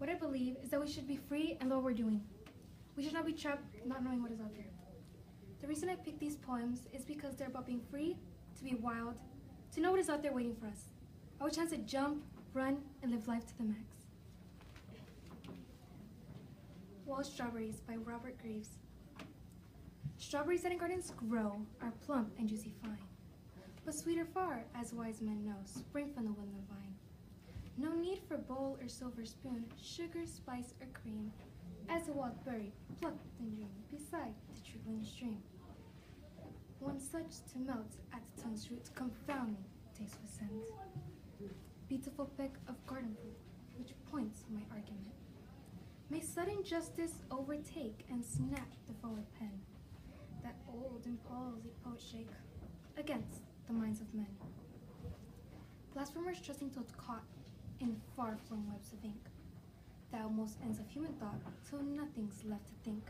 What I believe is that we should be free and know what we're doing. We should not be trapped not knowing what is out there. The reason I picked these poems is because they're about being free, to be wild, to know what is out there waiting for us. Our chance to jump, run, and live life to the max. Wild Strawberries by Robert Graves. Strawberries that in gardens grow are plump and juicy fine, but sweeter far, as wise men know, spring from the woodland vine. No need for bowl or silver spoon, sugar, spice, or cream, as a wild berry plucked and dream beside the trickling stream. One such to melt at the tongue's root, confounding taste with scent. Beautiful peck of garden fruit, which points my argument. May sudden justice overtake and snap the forward pen, that old and palsy poet shake against the minds of men. Blasphemers trusting till caught in far-flung webs of ink, the utmost ends of human thought, till nothing's left to think.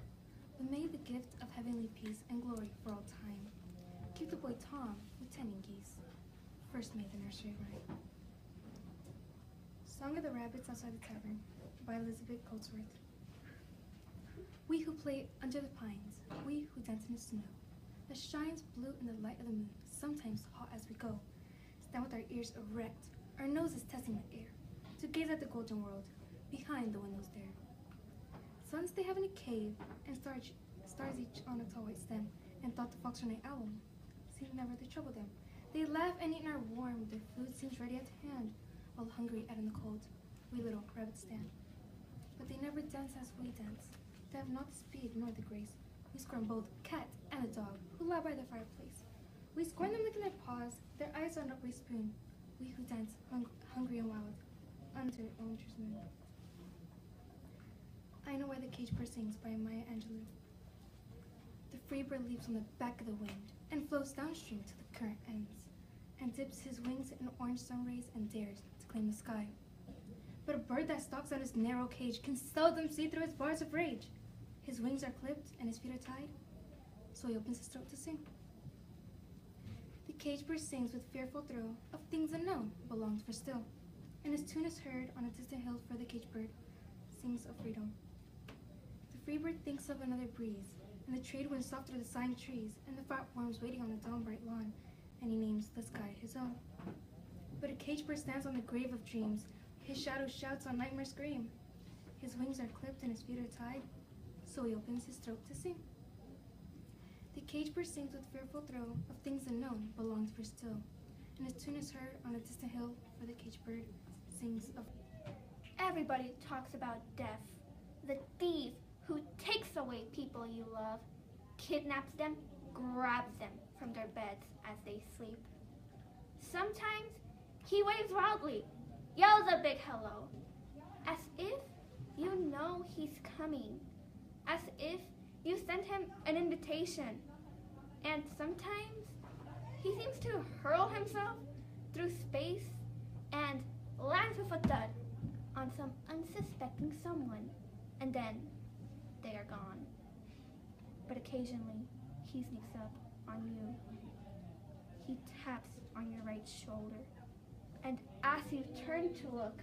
But may the gift of heavenly peace and glory for all time keep the boy Tom with tending geese, first made the nursery rhyme. Song of the Rabbits Outside the Tavern by Elizabeth Goldsworth. We who play under the pines, we who dance in the snow, that shines blue in the light of the moon, sometimes hot as we go, stand with our ears erect, our noses testing the air, to gaze at the golden world behind the windows there. Suns they have in a cave, and stars each on a tall white stem, and thought the fox or night owl seemed never to trouble them. They laugh and eat and are warm, their food seems ready at hand, while hungry out in the cold, we little rabbits stand. But they never dance as we dance, they have not the speed nor the grace. We scorn both cat and a dog, who lie by the fireplace. We scorn them licking their paws, their eyes on a spoon, we who dance hungry and wild, under a winter's moon. I Know Why the Cage Bird Sings by Maya Angelou. The free bird leaps on the back of the wind and flows downstream till the current ends, and dips his wings in orange sun rays and dares to claim the sky. But a bird that stalks on his narrow cage can seldom see through his bars of rage. His wings are clipped and his feet are tied, so he opens his throat to sing. The cage bird sings with fearful thrill of things unknown, but longs for still, and his tune is heard on a distant hill, for the cage bird sings of freedom. The free bird thinks of another breeze, and the trade wind soft through the sighing trees, and the fat worms waiting on the dawn-bright lawn, and he names the sky his own. But a cage bird stands on the grave of dreams, his shadow shouts on nightmare scream. His wings are clipped and his feet are tied, so he opens his throat to sing. The cage bird sings with fearful thrill of things unknown, but longs for still, and his tune is heard on a distant hill, for the cage bird sings of... Everybody talks about death, the thief who takes away people you love, kidnaps them, grabs them from their beds as they sleep. Sometimes he waves wildly, yells a big hello, as if you know he's coming, as if you sent him an invitation. And sometimes he seems to hurl himself through space and lands with a thud on some unsuspecting someone, and then they are gone. But occasionally he sneaks up on you. He taps on your right shoulder, and as you turn to look,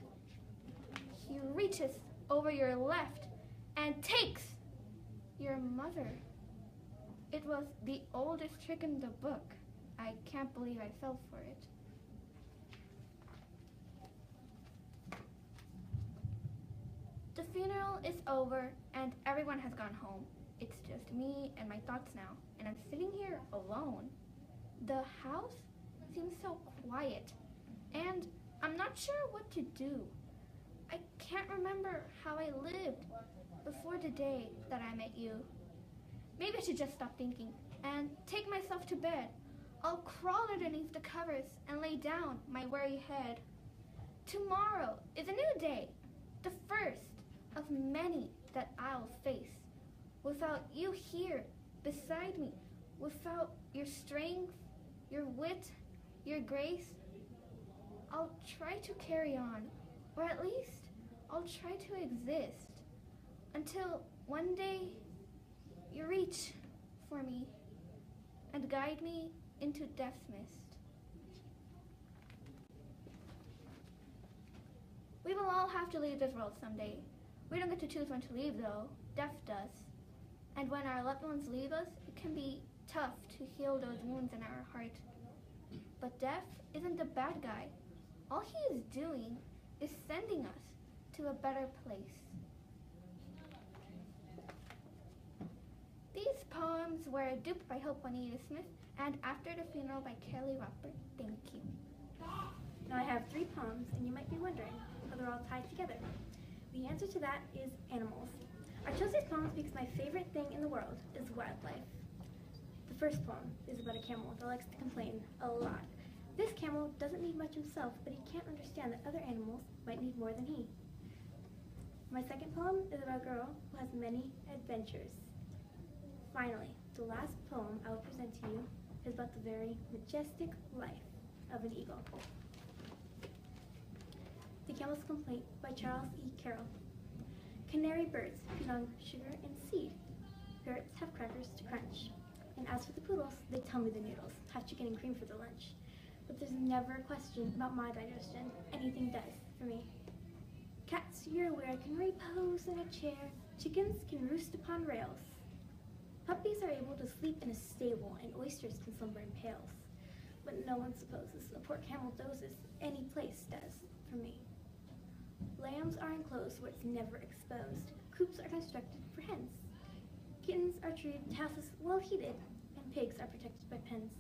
he reaches over your left and takes your mother. It was the oldest trick in the book. I can't believe I fell for it. The funeral is over and everyone has gone home. It's just me and my thoughts now, and I'm sitting here alone. The house seems so quiet, and I'm not sure what to do. I can't remember how I lived before the day that I met you. Maybe I should just stop thinking and take myself to bed. I'll crawl underneath the covers and lay down my weary head. Tomorrow is a new day, the first of many that I'll face. Without you here beside me, without your strength, your wit, your grace, I'll try to carry on, or at least I'll try to exist, until one day you reach for me and guide me into death's mist. We will all have to leave this world someday. We don't get to choose when to leave, though. Death does. And when our loved ones leave us, it can be tough to heal those wounds in our heart. But death isn't the bad guy. All he is doing is sending us to a better place. These poems were duped by Hope Juanita Smith and After the Funeral by Kelly Roper. Thank you. Now I have 3 poems, and you might be wondering how they're all tied together. The answer to that is animals. I chose these poems because my favorite thing in the world is wildlife. The first poem is about a camel that likes to complain a lot. This camel doesn't need much himself, but he can't understand that other animals might need more than he. My second poem is about a girl who has many adventures. Finally, the last poem I will present to you is about the very majestic life of an eagle. The Camel's Complaint by Charles E. Carroll. Canary birds feed on sugar and seed. Parrots have crackers to crunch. And as for the poodles, they tell me the noodles have chicken and cream for their lunch. But there's never a question about my digestion. Anything does for me. Cats, you're aware, can repose in a chair. Chickens can roost upon rails. Puppies are able to sleep in a stable, and oysters can slumber in pails. But no one supposes a poor camel dozes. Any place does for me. Lambs are enclosed where it's never exposed. Coops are constructed for hens. Kittens are treated to houses well heated, and pigs are protected by pens.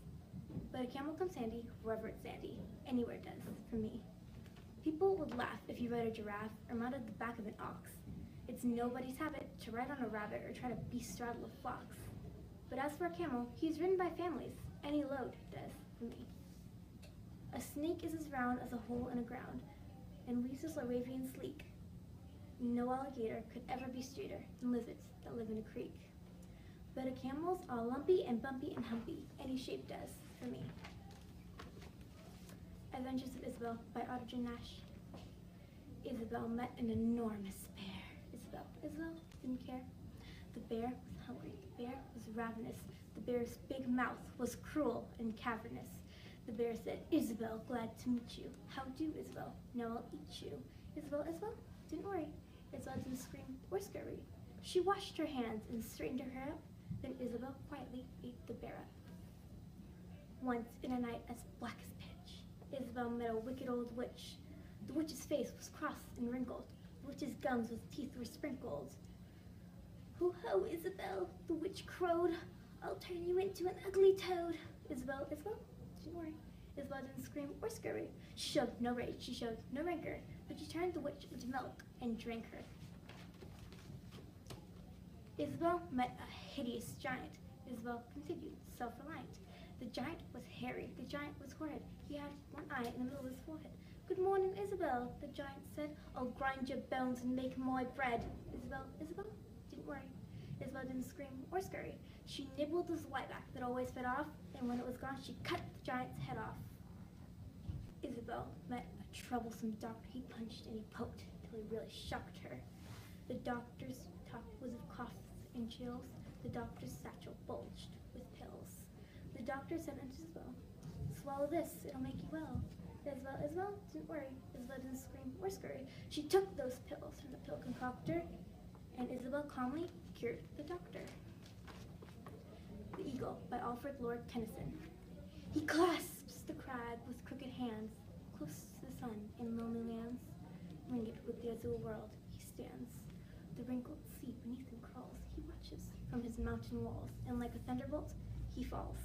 But a camel comes handy wherever it's sandy. Anywhere does for me. People would laugh if you rode a giraffe or mounted the back of an ox. It's nobody's habit to ride on a rabbit or try to bestraddle a fox. But as for a camel, he's ridden by families. Any load does for me. A snake is as round as a hole in the ground, and weasels are wavy and sleek. No alligator could ever be straighter than lizards that live in a creek. But a camel's all lumpy and bumpy and humpy. Any shape does for me. Adventures of Isabel by Audrey Nash. Isabel met an enormous bear. Isabel didn't care. The bear was hungry. The bear was ravenous. The bear's big mouth was cruel and cavernous. The bear said, Isabel, glad to meet you. How do, Isabel? Now I'll eat you. Isabel, didn't worry. Isabel didn't scream or scurry. She washed her hands and straightened her hair up. Then Isabel quietly ate the bear up. Once in a night as black as pitch, Isabel met a wicked old witch. The witch's face was crossed and wrinkled. The witch's gums with teeth were sprinkled. Ho-ho, Isabel, the witch crowed. I'll turn you into an ugly toad. Isabel, didn't worry. Isabel didn't scream or scurry. She showed no rage, she showed no rancor, but she turned the witch into milk and drank her. Isabel met a hideous giant. Isabel continued, self-reliant. The giant was hairy. The giant was horrid. He had one eye in the middle of his forehead. Good morning, Isabel, the giant said. I'll grind your bones and make my bread. Isabel, didn't worry. Isabel didn't scream or scurry. She nibbled the whiteback that always fed off, and when it was gone, she cut the giant's head off. Isabel met a troublesome doctor. He punched and he poked till he really shocked her. The doctor's talk was of coughs and chills. The doctor's satchel bulged with pills. The doctor said unto Isabel, swallow this, it'll make you well. Isabel, didn't worry. Isabel didn't scream or scurry. She took those pills from the pill concoctor, and Isabel calmly cured the doctor. The Eagle by Alfred Lord Tennyson. He clasps the crag with crooked hands, close to the sun in lonely lands. Ringed with the azure world, he stands. The wrinkled sea beneath him crawls. He watches from his mountain walls, and like a thunderbolt, he falls.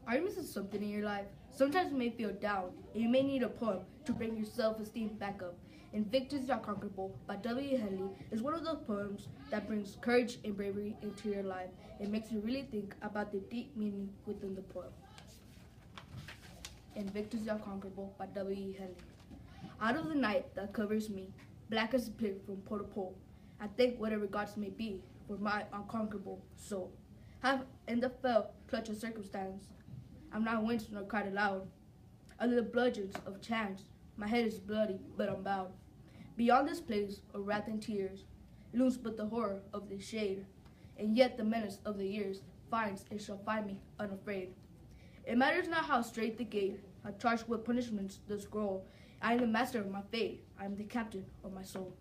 Are you missing something in your life? Sometimes you may feel down, and you may need a poem to bring your self-esteem back up. Invictus Are Conquerable by W. Henley is one of those poems that brings courage and bravery into your life. It makes you really think about the deep meaning within the poem. Invictus Are Conquerable by W. Henley. Out of the night that covers me, black as a pit from pole to pole, I think whatever gods may be for my unconquerable soul. Have in the fell clutch of circumstance, I'm not winced nor cried aloud. Under the bludgeons of chance, my head is bloody, but I'm bowed. Beyond this place of wrath and tears, looms but the horror of the shade, and yet the menace of the years finds and shall find me unafraid. It matters not how straight the gate, how charged with punishments the scroll, I am the master of my fate. I am the captain of my soul.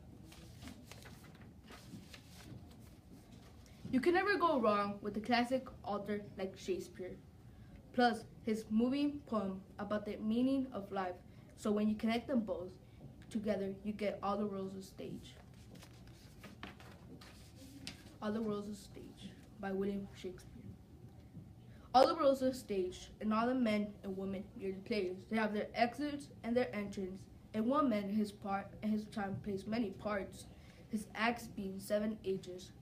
You can never go wrong with a classic author like Shakespeare. Plus, his moving poem about the meaning of life. So when you connect them both together, you get All the World's a Stage. All the World's a Stage by William Shakespeare. All the world's a stage, and all the men and women near the players. They have their exits and their entrance, and one man in his time plays many parts, his acts being 7 ages.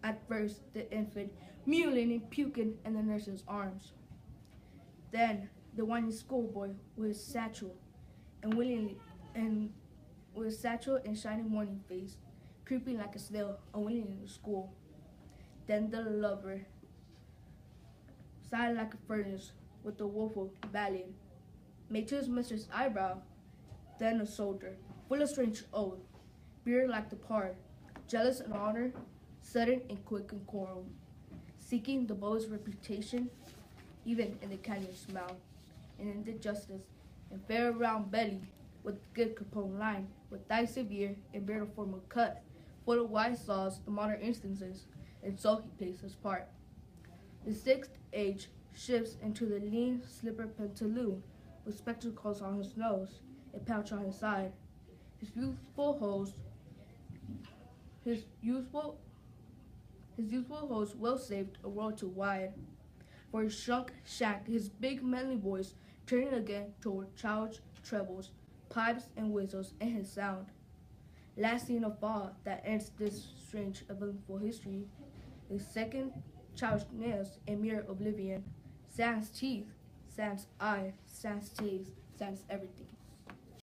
At first, the infant, mewling and puking in the nurse's arms. Then, the whiny schoolboy with his satchel and shiny morning face, creeping like a snail, unwillingly to school. Then the lover, silent like a furnace, with the woeful battling, made to his mistress' eyebrow. Then a soldier, full of strange oath, beard like the pard, jealous in honor, sudden and quick in quarrel, seeking the bow's reputation, even in the canyon's mouth, and in the justice, and fair round belly, with good Capone line, with thigh severe and beard of formal cut, full of wise saws and modern instances, and so he plays his part. The 6th age shifts into the lean slipper pantaloon, with spectacles on his nose, a pouch on his side. His youthful host well saved a world too wide. For his shrunk shack, his big manly voice turning again toward childish trebles, pipes and whistles in his sound. Last scene of all that ends this strange eventful history is second childishness and mere oblivion. Sans teeth, sans eye, sans taste, sans everything.